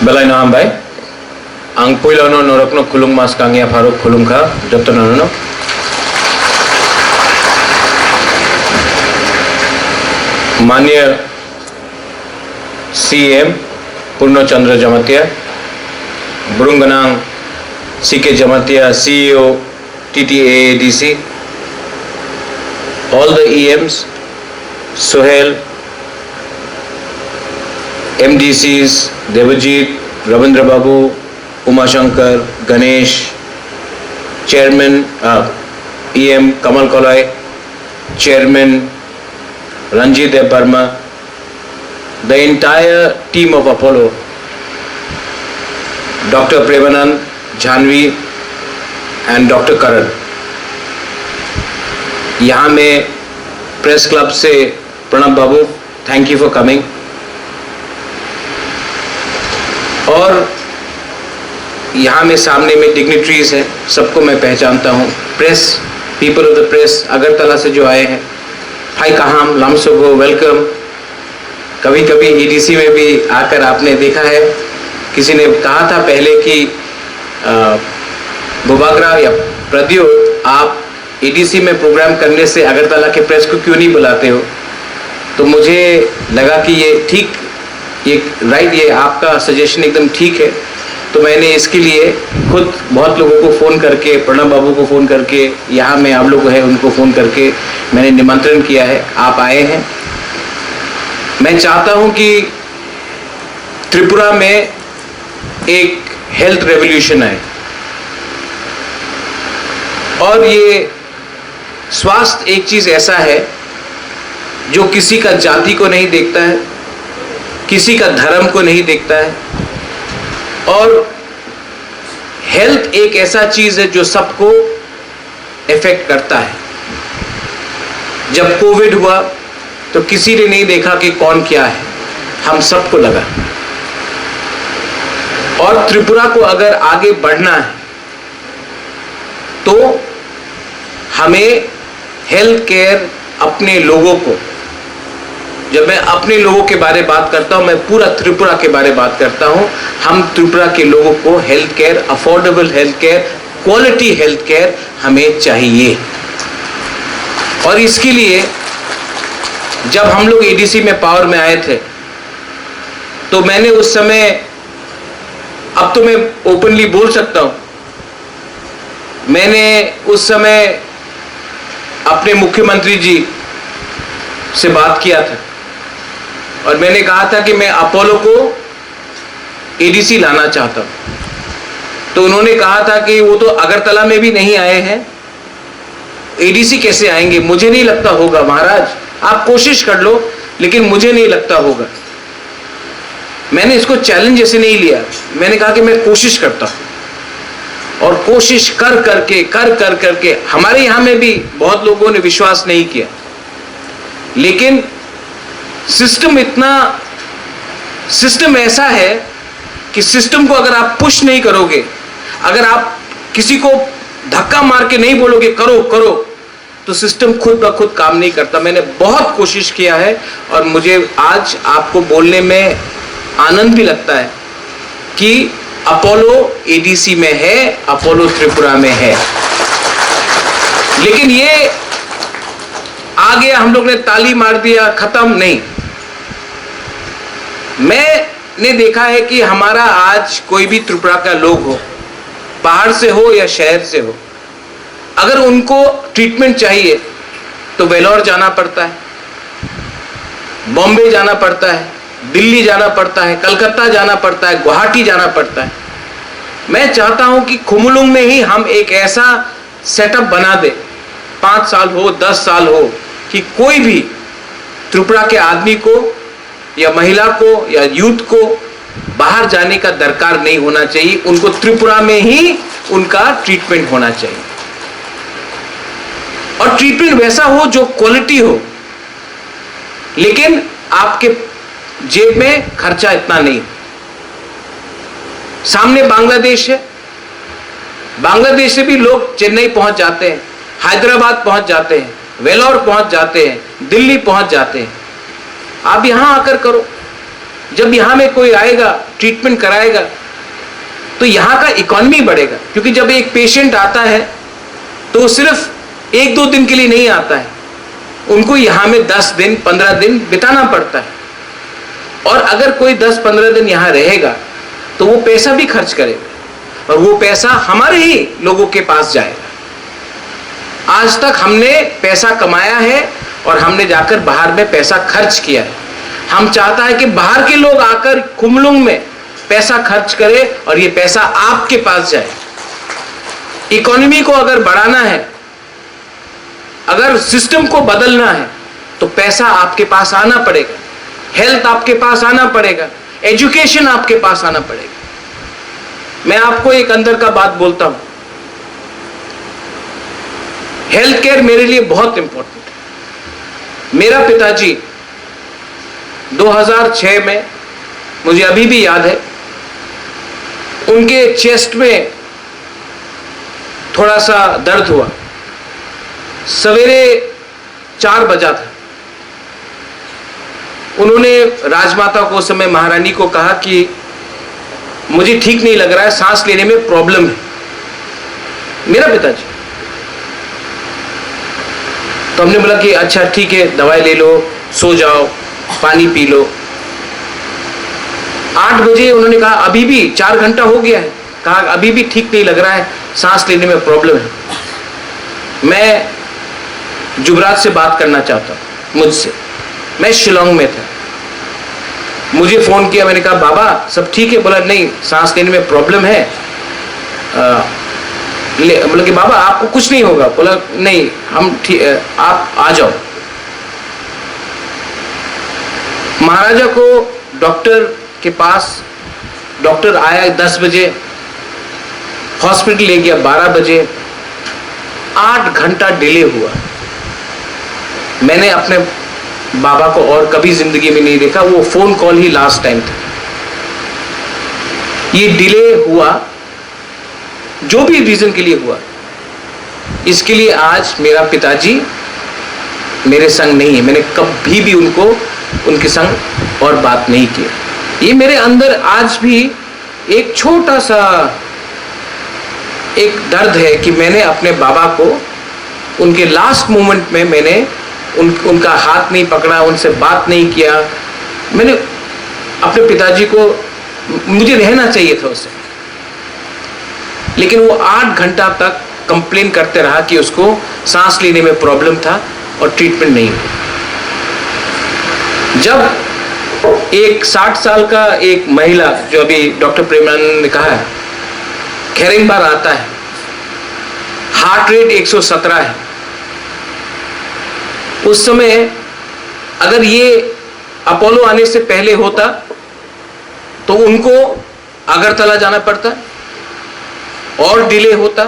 Belai na ambai, ang puilano norokno kulung mas kangia faruk kulung ka, joto nanono. माननीय CM पूर्ण चंद्र Jamatia, ब्रुंगनांग CK Jamatia, CEO TTAADC, all the EMs, Sohail, MDCs, Devajit, Ravindra Babu, Uma Shankar, Ganesh, Chairman EM Kamal Kolai, Chairman Ranjit Parma, the entire team of Apollo, Dr. Premanand, Janvi and Dr. Karan. यहाँ में press club से प्रणब बाबू, thank you for coming. और यहाँ में सामने में dignitaries हैं, सबको मैं पहचानता हूँ. Press, people of the press, Agartala से जो आए हैं, हाय कहाम, लामसोगो, वेलकम. कभी कभी EDC में भी आकर आपने देखा है, किसी ने कहा था पहले कि बुबागरा या प्रद्योत आप EDC में प्रोग्राम करने से अगरतला के प्रेस को क्यों नहीं बुलाते हो. तो मुझे लगा कि ये ठीक, ये राइट, ये आपका सजेशन एकदम ठीक है. तो मैंने इसके लिए खुद बहुत लोगों को फ़ोन करके, प्रणब बाबू को फ़ोन करके, यहाँ में आप लोग हैं उनको फ़ोन करके मैंने निमंत्रण किया है. आप आए हैं. मैं चाहता हूँ कि त्रिपुरा में एक हेल्थ रेवोल्यूशन आए और ये स्वास्थ्य एक चीज़ ऐसा है जो किसी का जाति को नहीं देखता है, किसी का धर्म को नहीं देखता है. और हेल्थ एक ऐसा चीज है जो सबको इफेक्ट करता है. जब कोविड हुआ तो किसी ने नहीं देखा कि कौन क्या है, हम सबको लगा. और त्रिपुरा को अगर आगे बढ़ना है तो हमें हेल्थ केयर, अपने लोगों को, जब मैं अपने लोगों के बारे में बात करता हूं, मैं पूरा त्रिपुरा के बारे में बात करता हूं. हम त्रिपुरा के लोगों को health care, affordable health care, quality health care हमें चाहिए. और इसके लिए जब हम लोग EDC में पावर में आए थे तो मैंने उस समय, अब तो मैं ओपनली बोल सकता हूं, मैंने उस समय अपने मुख्यमंत्री जी से बात किया था और मैंने कहा था कि मैं अपोलो को EDC लाना चाहता हूं. तो उन्होंने कहा था कि वो तो अगरतला में भी नहीं आए हैं, EDC कैसे आएंगे. मुझे नहीं लगता होगा महाराज, आप कोशिश कर लो, लेकिन मुझे नहीं लगता होगा. मैंने इसको चैलेंज ऐसे नहीं लिया, मैंने कहा कि मैं कोशिश करता हूं. और कोशिश कर करके हमारे यहाँ में भी बहुत लोगों ने विश्वास नहीं किया. लेकिन सिस्टम ऐसा है कि सिस्टम को अगर आप पुश नहीं करोगे, अगर आप किसी को धक्का मार के नहीं बोलोगे करो करो, तो सिस्टम खुद ब खुद काम नहीं करता. मैंने बहुत कोशिश किया है और मुझे आज आपको बोलने में आनंद भी लगता है कि अपोलो EDC में है, अपोलो त्रिपुरा में है. लेकिन ये आ गया, हम लोग ने ताली मार दिया, खत्म नहीं. मैंने देखा है कि हमारा आज कोई भी त्रिपुरा का लोग हो, बाहर से हो या शहर से हो, अगर उनको ट्रीटमेंट चाहिए तो वेलोर जाना पड़ता है, बॉम्बे जाना पड़ता है, दिल्ली जाना पड़ता है, कलकत्ता जाना पड़ता है, गुवाहाटी जाना पड़ता है. मैं चाहता हूं कि खुमुलुंग में ही हम एक ऐसा सेटअप बना दे, 5 साल हो, 10 साल हो, कि कोई भी त्रिपुरा के आदमी को या महिला को या यूथ को बाहर जाने का दरकार नहीं होना चाहिए. उनको त्रिपुरा में ही उनका ट्रीटमेंट होना चाहिए. और ट्रीटमेंट वैसा हो जो क्वालिटी हो, लेकिन आपके जेब में खर्चा इतना नहीं. सामने बांग्लादेश है, बांग्लादेश से भी लोग चेन्नई पहुंच जाते हैं, हैदराबाद पहुंच जाते हैं, वेलोर पहुंच जाते हैं, दिल्ली पहुंच जाते हैं. आप यहां आकर करो. जब यहाँ में कोई आएगा, ट्रीटमेंट कराएगा, तो यहाँ का इकोनॉमी बढ़ेगा। क्योंकि जब एक पेशेंट आता है तो वो सिर्फ 1-2 दिन के लिए नहीं आता है, उनको यहाँ में 10 दिन 15 दिन बिताना पड़ता है। और अगर कोई 10-15 दिन यहाँ रहेगा तो वो पैसा भी खर्च करेगा और वो पैसा हमारे ही लोगों के पास जाएगा। आज तक हमने पैसा कमाया है और हमने जाकर बाहर में पैसा खर्च किया है। हम चाहता है कि बाहर के लोग आकर खुमलुंग में पैसा खर्च करें और ये पैसा आपके पास जाए। इकोनॉमी को अगर बढ़ाना है, अगर सिस्टम को बदलना है, तो पैसा आपके पास आना पड़ेगा, हेल्थ आपके पास आना पड़ेगा, एजुकेशन आपके पास आना पड़ेगा। मैं आपको एक अंदर का बात बोलता हूं, हेल्थ केयर मेरे लिए बहुत इंपॉर्टेंट है। मेरा पिताजी 2006 में, मुझे अभी भी याद है, उनके चेस्ट में थोड़ा सा दर्द हुआ। सवेरे 4 बजा था। उन्होंने राजमाता को, उस समय महारानी को, कहा कि मुझे ठीक नहीं लग रहा है, सांस लेने में प्रॉब्लम है। मेरा पिताजी। तो हमने बोला कि अच्छा ठीक है, दवाई ले लो, सो जाओ, पानी पी लो। 8 बजे उन्होंने कहा अभी भी 4 घंटा हो गया है, कहा अभी भी ठीक नहीं लग रहा है, सांस लेने में प्रॉब्लम है। मैं जुबराज से बात करना चाहता हूं, मुझसे। मैं शिलोंग में था, मुझे फोन किया, मैंने कहा बाबा सब ठीक है? बोला नहीं, सांस लेने में प्रॉब्लम है। बोला कि बाबा आपको कुछ नहीं होगा? बोला नहीं, हम ठीक, आप आ जाओ। महाराजा को डॉक्टर के पास, डॉक्टर आया 10 बजे, हॉस्पिटल ले गया 12 बजे। 8 घंटा डिले हुआ। मैंने अपने बाबा को और कभी जिंदगी में नहीं देखा, वो फोन कॉल ही लास्ट टाइम था। ये डिले हुआ, जो भी रीजन के लिए हुआ, इसके लिए आज मेरा पिताजी मेरे संग नहीं है। मैंने कभी भी उनके संग और बात नहीं किया। ये मेरे अंदर आज भी एक छोटा सा एक दर्द है कि मैंने अपने बाबा को उनके लास्ट मोमेंट में मैंने उनका हाथ नहीं पकड़ा, उनसे बात नहीं किया। मैंने अपने पिताजी को, मुझे रहना चाहिए था उससे, लेकिन वो 8 घंटा तक कंप्लेन करते रहा कि उसको सांस लेने में प्रॉब्लम था और ट्रीटमेंट नहीं हुआ। जब एक 60 साल का एक महिला, जो अभी डॉक्टर प्रेमानंद ने कहा है, खेरिंगबार आता है, हार्ट रेट 117 है। उस समय अगर ये अपोलो आने से पहले होता तो उनको अगरतला जाना पड़ता और डिले होता,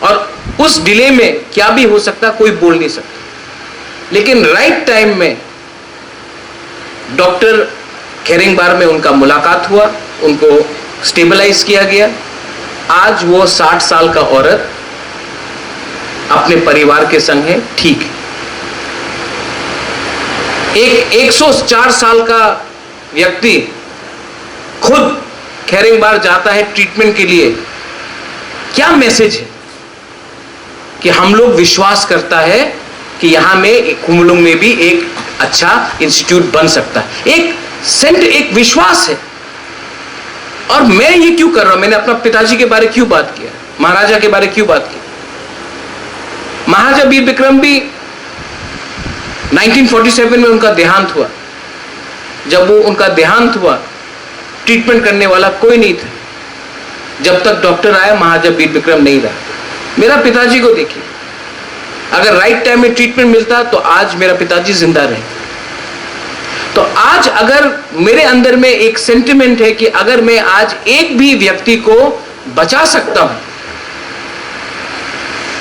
और उस डिले में क्या भी हो सकता कोई बोल नहीं सकता। लेकिन राइट टाइम में डॉक्टर खेरिंगबार में उनका मुलाकात हुआ, उनको स्टेबलाइज किया गया। आज वो 60 साल का औरत अपने परिवार के संग है, ठीक है। एक 104 साल का व्यक्ति खुद खेरिंगबार जाता है ट्रीटमेंट के लिए। क्या मैसेज है कि हम लोग विश्वास करता है कि यहां में खुमलुंग में भी एक अच्छा इंस्टीट्यूट बन सकता है। एक विश्वास है। और मैं ये क्यों कर रहा हूं? मैंने अपना पिताजी के बारे क्यों बात किया, महाराजा के बारे क्यों बात की? महाराजा वीर विक्रम भी 1947 में उनका देहांत हुआ। जब वो उनका देहांत हुआ, ट्रीटमेंट करने वाला कोई नहीं था। जब तक डॉक्टर आया, महाराजा वीर विक्रम नहीं रहा। मेरा पिताजी को देखिए, अगर राइट टाइम में ट्रीटमेंट मिलता तो आज मेरा पिताजी जिंदा रहे। तो आज अगर मेरे अंदर में एक सेंटिमेंट है कि अगर मैं आज एक भी व्यक्ति को बचा सकता हूं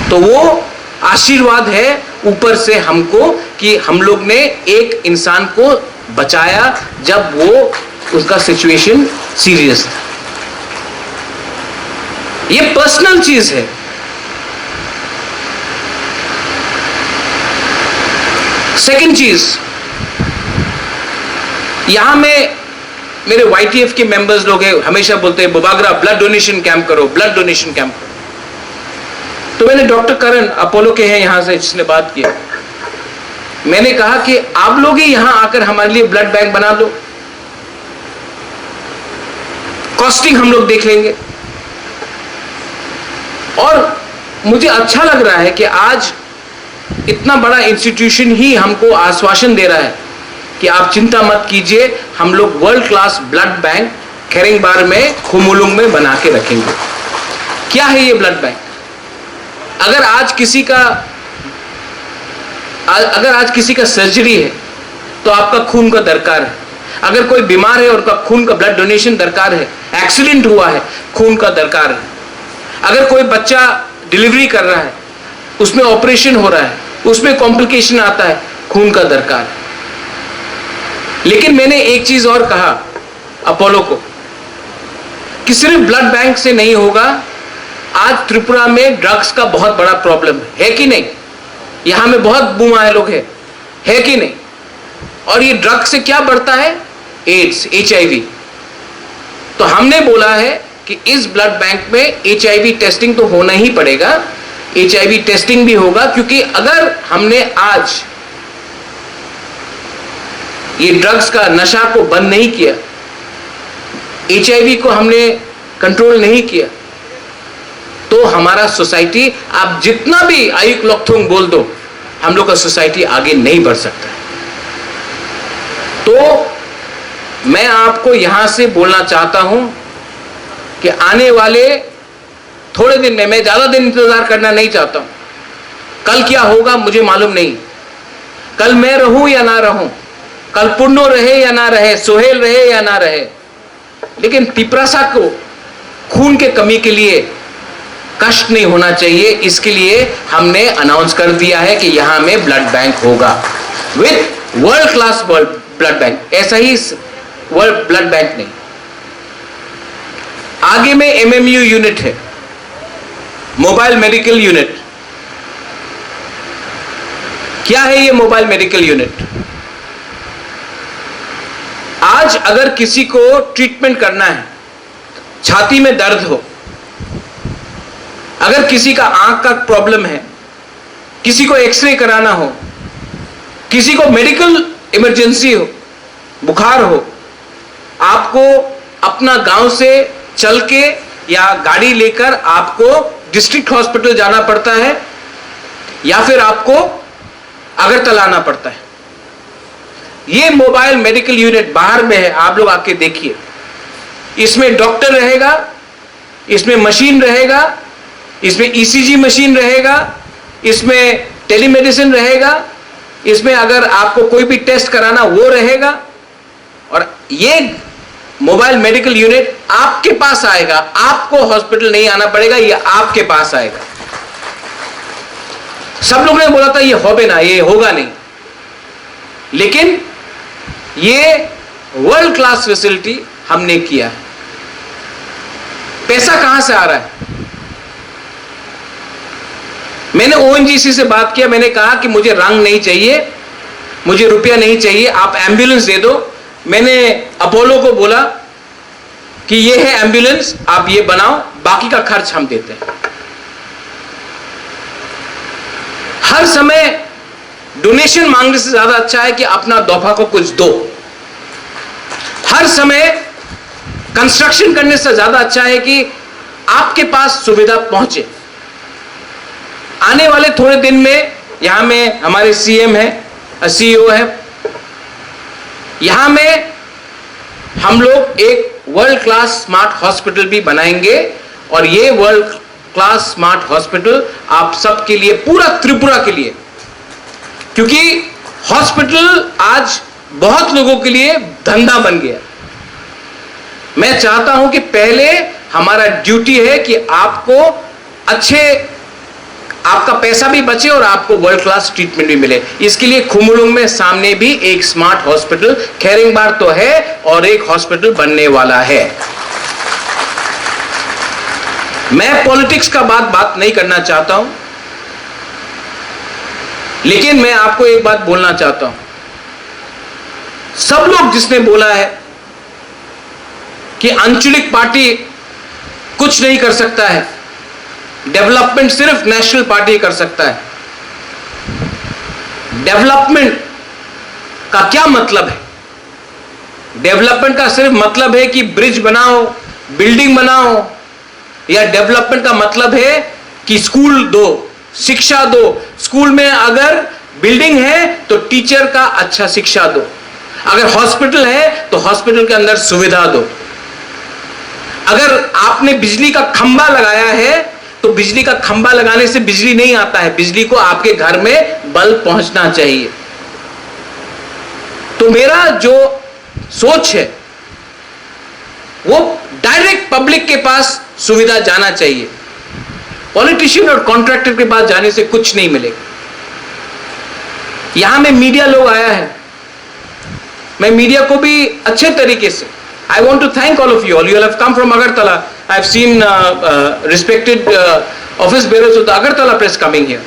तो वो आशीर्वाद है ऊपर से हमको, कि हम लोग ने एक इंसान को बचाया जब वो उसका सिचुएशन सीरियस था। ये पर्सनल चीज है। सेकंड चीज, यहां में मेरे YTF के मेंबर्स लोग हैं, हमेशा बोलते हैं बुबागरा ब्लड डोनेशन कैंप करो, ब्लड डोनेशन कैंप करो। तो मैंने डॉक्टर करण अपोलो के हैं यहां से, जिसने बात किया, मैंने कहा कि आप लोग ही यहां आकर हमारे लिए ब्लड बैंक बना लो, कॉस्टिंग हम लोग देख लेंगे। और मुझे अच्छा लग रहा है कि आज इतना बड़ा इंस्टीट्यूशन ही हमको आश्वासन दे रहा है कि आप चिंता मत कीजिए, हम लोग वर्ल्ड क्लास ब्लड बैंक खेरिंगबार में खुमुलुंग में बना के रखेंगे। क्या है ये ब्लड बैंक? अगर आज किसी का सर्जरी है तो आपका खून का दरकार है, अगर कोई बीमार है और उसका खून का ब्लड डोनेशन दरकार है, एक्सीडेंट हुआ है खून का दरकार है, अगर कोई बच्चा डिलीवरी कर रहा है, उसमें ऑपरेशन हो रहा है, उसमें कॉम्प्लिकेशन आता है, खून का दरकार है। लेकिन मैंने एक चीज और कहा अपोलो को कि सिर्फ ब्लड बैंक से नहीं होगा। आज त्रिपुरा में ड्रग्स का बहुत बड़ा प्रॉब्लम है कि नहीं? यहां में बहुत बुमाए लोग है कि नहीं? और ये ड्रग्स से क्या बढ़ता है? AIDS, HIV। तो हमने बोला है कि इस ब्लड बैंक में HIV टेस्टिंग तो होना ही पड़ेगा, HIV टेस्टिंग भी होगा, क्योंकि अगर हमने आज ये ड्रग्स का नशा को बंद नहीं किया, HIV को हमने कंट्रोल नहीं किया, तो हमारा सोसाइटी, आप जितना भी आयुक लोकथुंग बोल दो, हम लोग का सोसाइटी आगे नहीं बढ़ सकता है। तो मैं आपको यहां से बोलना चाहता हूं कि आने वाले थोड़े दिन में, मैं ज्यादा दिन इंतजार करना नहीं चाहता हूं। कल क्या होगा मुझे मालूम नहीं, कल मैं रहूं या ना रहूं, कल पुन्नो रहे या ना रहे, सोहेल रहे या ना रहे, लेकिन पिपरासा को खून के कमी के लिए कष्ट नहीं होना चाहिए। इसके लिए हमने अनाउंस कर दिया है कि यहां में ब्लड बैंक होगा with world class blood bank. ऐसा ही वर्ल्ड ब्लड बैंक नहीं, आगे में MMU यूनिट है, मोबाइल मेडिकल यूनिट। क्या है ये मोबाइल मेडिकल यूनिट? आज अगर किसी को ट्रीटमेंट करना है, छाती में दर्द हो, अगर किसी का आंख का प्रॉब्लम है, किसी को एक्सरे कराना हो, किसी को मेडिकल इमरजेंसी हो, बुखार हो, आपको अपना गांव से चल के या गाड़ी लेकर आपको डिस्ट्रिक्ट हॉस्पिटल जाना पड़ता है, या फिर आपको अगरतला आना पड़ता है। ये मोबाइल मेडिकल यूनिट बाहर में है, आप लोग आके देखिए। इसमें डॉक्टर रहेगा, इसमें मशीन रहेगा, इसमें ECG मशीन रहेगा, इसमें टेलीमेडिसिन रहेगा, इसमें अगर आपको कोई भी टेस्ट कराना वो रहेगा। और ये मोबाइल मेडिकल यूनिट आपके पास आएगा, आपको हॉस्पिटल नहीं आना पड़ेगा, ये आपके पास आएगा। सब लोगों ने बोला था ये होबे ना, ये होगा नहीं, लेकिन ये वर्ल्ड क्लास फैसिलिटी हमने किया है। पैसा कहां से आ रहा है? मैंने ONGC से बात किया, मैंने कहा कि मुझे रंग नहीं चाहिए, मुझे रुपया नहीं चाहिए, आप एम्बुलेंस दे दो। मैंने अपोलो को बोला कि ये है एम्बुलेंस, आप ये बनाओ, बाकी का खर्च हम देते हैं। हर समय डोनेशन मांगने से ज्यादा अच्छा है कि अपना दोफा को कुछ दो। हर समय कंस्ट्रक्शन करने से ज्यादा अच्छा है कि आपके पास सुविधा पहुंचे। आने वाले थोड़े दिन में यहां में हमारे CM है, CEO है, यहां में हम लोग एक वर्ल्ड क्लास स्मार्ट हॉस्पिटल भी बनाएंगे। और ये वर्ल्ड क्लास स्मार्ट हॉस्पिटल आप सबके लिए, पूरा त्रिपुरा के लिए, क्योंकि हॉस्पिटल आज बहुत लोगों के लिए धंधा बन गया। मैं चाहता हूं कि पहले हमारा ड्यूटी है कि आपको आपका पैसा भी बचे और आपको वर्ल्ड क्लास ट्रीटमेंट भी मिले। इसके लिए खुमुलुंग में सामने भी एक स्मार्ट हॉस्पिटल खेरिंगबार तो है और एक हॉस्पिटल बनने वाला है। मैं पॉलिटिक्स का बात नहीं करना चाहता हूं, लेकिन मैं आपको एक बात बोलना चाहता हूं। सब लोग जिसने बोला है कि आंचलिक पार्टी कुछ नहीं कर सकता है, डेवलपमेंट सिर्फ नेशनल पार्टी कर सकता है। डेवलपमेंट का क्या मतलब है? डेवलपमेंट का सिर्फ मतलब है कि ब्रिज बनाओ, बिल्डिंग बनाओ, या डेवलपमेंट का मतलब है कि स्कूल दो, शिक्षा दो। स्कूल में अगर बिल्डिंग है तो टीचर का अच्छा शिक्षा दो, अगर हॉस्पिटल है तो हॉस्पिटल के अंदर सुविधा दो। अगर आपने बिजली का खंभा लगाया है तो बिजली का खंभा लगाने से बिजली नहीं आता है, बिजली को आपके घर में बल्ब पहुंचना चाहिए। तो मेरा जो सोच है वो डायरेक्ट पब्लिक के पास सुविधा जाना चाहिए। पॉलिटिशियन और कॉन्ट्रैक्टर के पास जाने से कुछ नहीं मिलेगा। यहां में मीडिया लोग आया है, मैं मीडिया को भी अच्छे तरीके से, I want to thank all of you all. You all have come from Agartala. I have seen respected office bearers of the Agartala press coming here.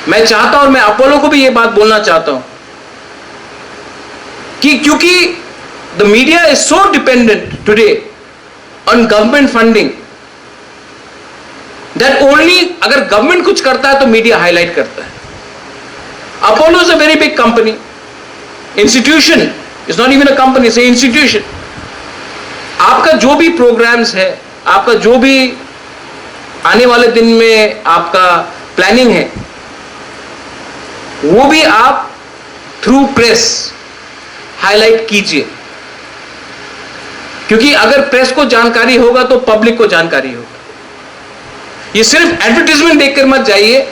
मैं चाहता हूं और मैं अपोलो को भी ये बात बोलना चाहता हूं कि क्योंकि the media is so dependent today on government funding that only अगर government कुछ करता है तो media highlight करता है। Apollo is a very big company, institution. It's not even a company, it's an institution. आपका जो भी प्रोग्राम्स है, आपका जो भी आने वाले दिन में आपका प्लानिंग है, वो भी आप थ्रू प्रेस हाईलाइट कीजिए, क्योंकि अगर प्रेस को जानकारी होगा तो पब्लिक को जानकारी होगा। ये सिर्फ एडवर्टाइजमेंट देखकर मत जाइए।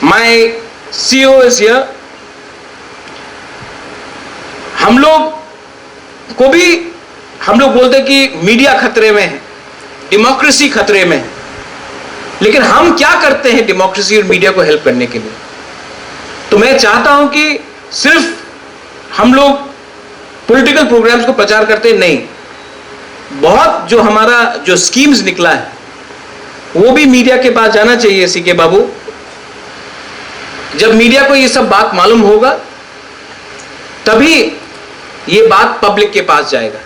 My CEO is here. हम लोग को भी हम लोग बोलते हैं कि मीडिया खतरे में है, डेमोक्रेसी खतरे में है, लेकिन हम क्या करते हैं डेमोक्रेसी और मीडिया को हेल्प करने के लिए? तो मैं चाहता हूं कि सिर्फ हम लोग पॉलिटिकल प्रोग्राम्स को प्रचार करते नहीं, बहुत जो हमारा जो स्कीम्स निकला है वो भी मीडिया के पास जाना चाहिए। सीके बाबू, जब मीडिया को ये सब बात मालूम होगा तभी ये बात पब्लिक के पास जाएगा।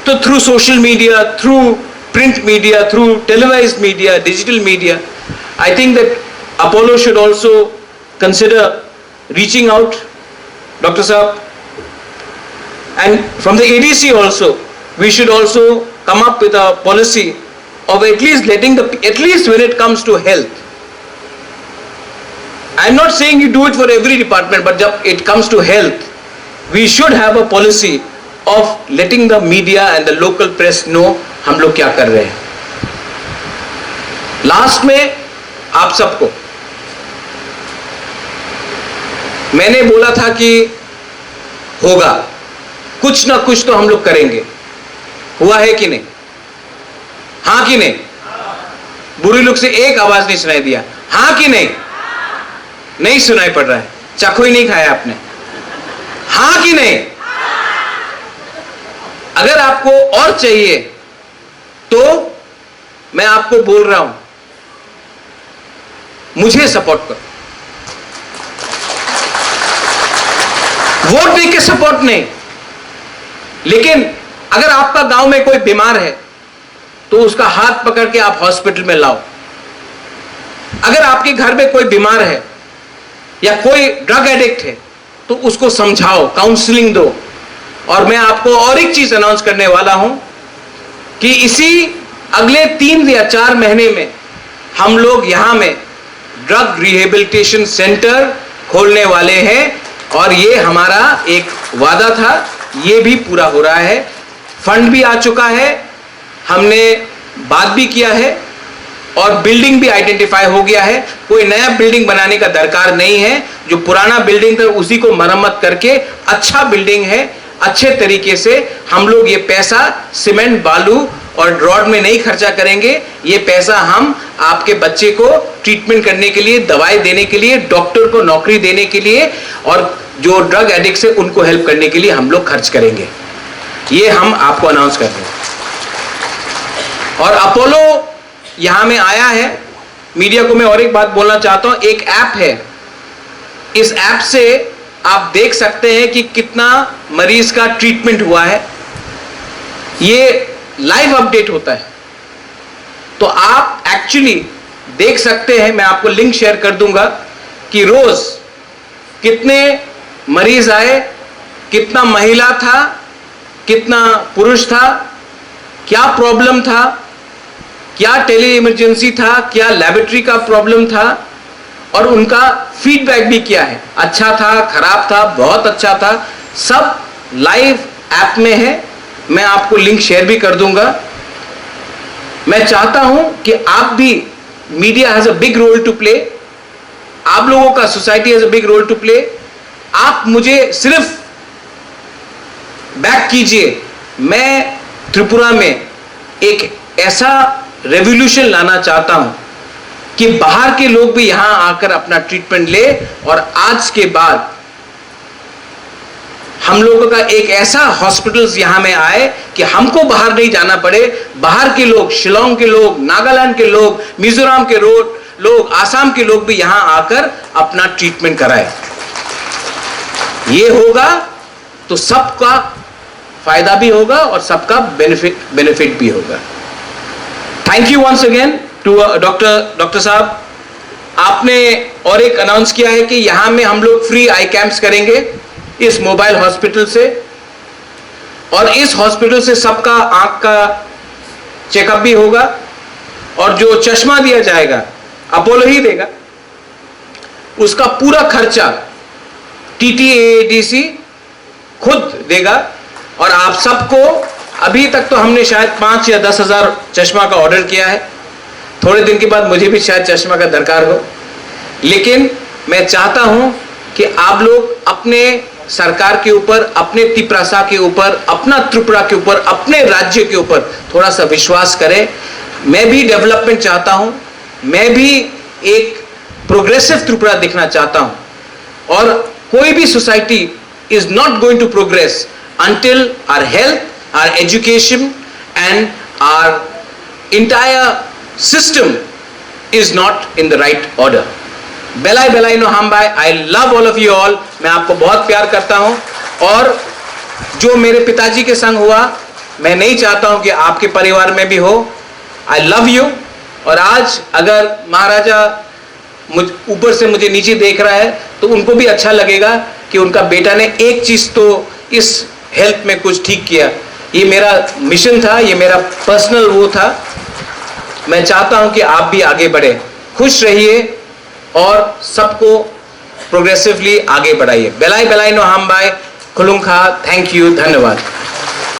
तो through social media, through print media, through televised media, digital media, I think that Apollo should also consider reaching out, doctor साहब, and from the ADC also we should also come up with a policy of at least letting the, at least when it comes to health, I'm not saying you do it for every department, but जब it comes to health we should have a policy of letting the media and the local press know हम लोग क्या कर रहे हैं। Last में आप सबको मैंने बोला था कि होगा कुछ ना कुछ तो हम लोग करेंगे, हुआ है कि नहीं? हाँ कि नहीं? बुरी लोग से एक आवाज नहीं सुनाई दिया, हाँ कि नहीं? नहीं सुनाई पड़ रहा है, चाकू ही नहीं खाया आपने, हाँ कि नहीं? अगर आपको और चाहिए तो मैं आपको बोल रहा हूं, मुझे सपोर्ट करो। वोट देके सपोर्ट नहीं, लेकिन अगर आपका गांव में कोई बीमार है तो उसका हाथ पकड़ के आप हॉस्पिटल में लाओ। अगर आपके घर में कोई बीमार है या कोई ड्रग एडिक्ट है तो उसको समझाओ, काउंसलिंग दो। और मैं आपको और एक चीज अनाउंस करने वाला हूं कि इसी अगले 3 या 4 महीने में हम लोग यहां में ड्रग रिहेबिलिटेशन सेंटर खोलने वाले हैं, और ये हमारा एक वादा था, ये भी पूरा हो रहा है। फंड भी आ चुका है, हमने बात भी किया है, और बिल्डिंग भी आइडेंटिफाई हो गया है। कोई नया बिल्डिंग बनाने का दरकार नहीं है, जो पुराना बिल्डिंग था उसी को मरम्मत करके अच्छा बिल्डिंग है, अच्छे तरीके से हम लोग ये पैसा सीमेंट, बालू और रॉड में नहीं खर्चा करेंगे। ये पैसा हम आपके बच्चे को ट्रीटमेंट करने के लिए, दवाई देने के लिए, डॉक्टर को नौकरी देने के लिए, और जो ड्रग एडिक्ट है उनको हेल्प करने के लिए हम लोग खर्च करेंगे। ये हम आपको अनाउंस कर रहे हैं। और अपोलो यहां में आया है। मीडिया को मैं और एक बात बोलना चाहता हूं, एक ऐप है, इस ऐप से आप देख सकते हैं कि कितना मरीज का ट्रीटमेंट हुआ है, ये लाइव अपडेट होता है। तो आप एक्चुअली देख सकते हैं, मैं आपको लिंक शेयर कर दूंगा कि रोज कितने मरीज आए, कितना महिला था, कितना पुरुष था, क्या प्रॉब्लम था, क्या टेली इमरजेंसी था, क्या लेबोरेटरी का प्रॉब्लम था, और उनका फीडबैक भी क्या है, अच्छा था, खराब था, बहुत अच्छा था, सब लाइव ऐप में है। मैं आपको लिंक शेयर भी कर दूंगा। मैं चाहता हूं कि आप भी, media has a big role to play, आप लोगों का, society has a big role to play. आप मुझे सिर्फ बैक कीजिए। मैं त्रिपुरा में एक ऐसा रेवोल्यूशन लाना चाहता हूं कि बाहर के लोग भी यहां आकर अपना ट्रीटमेंट ले, और आज के बाद हम लोगों का एक ऐसा हॉस्पिटल्स यहां में आए कि हमको बाहर नहीं जाना पड़े। बाहर के लोग, शिलोंग के लोग, नागालैंड के लोग, मिजोरम के लोग, आसाम के लोग भी यहां आकर अपना ट्रीटमेंट कराए। ये होगा तो सबका फायदा भी होगा और सबका बेनिफिट भी होगा। Thank you once again to doctor साहब। आपने और एक अनाउंस किया है कि यहां में हम लोग फ्री आई कैंप्स करेंगे इस मोबाइल हॉस्पिटल से, और इस हॉस्पिटल से सबका आंख का चेकअप भी होगा, और जो चश्मा दिया जाएगा अपोलो ही देगा, उसका पूरा खर्चा TTAADC खुद देगा। और आप सबको, अभी तक तो हमने शायद 5 या 10 हज़ार चश्मा का ऑर्डर किया है, थोड़े दिन के बाद मुझे भी शायद चश्मा का दरकार हो, लेकिन मैं चाहता हूं कि आप लोग अपने सरकार के ऊपर, अपने तिप्रासा के ऊपर, अपना त्रिपुरा के ऊपर, अपने राज्य के ऊपर थोड़ा सा विश्वास करें। मैं भी डेवलपमेंट चाहता हूं, मैं भी एक प्रोग्रेसिव त्रिपुरा देखना चाहता हूं, और कोई भी society is not going to progress until our health, our education and our entire system is not in the right order. Belai belai no hambai. I love all of you all. मैं आपको बहुत प्यार करता हूँ, और जो मेरे पिताजी के संग हुआ, मैं नहीं चाहता हूँ कि आपके परिवार में भी हो। I love you। और आज अगर महाराजा ऊपर से मुझे नीचे देख रहा है तो उनको भी अच्छा लगेगा कि उनका बेटा ने एक चीज तो इस हेल्थ में कुछ ठीक किया। ये मेरा मिशन था, ये मेरा पर्सनल वो था। मैं चाहता हूं कि आप भी आगे बढ़े, खुश रहिए और सबको प्रोग्रेसिवली आगे बढ़ाइए। बेलाई बेलाई नो हम बाय खुलुंखा। थैंक यू, धन्यवाद।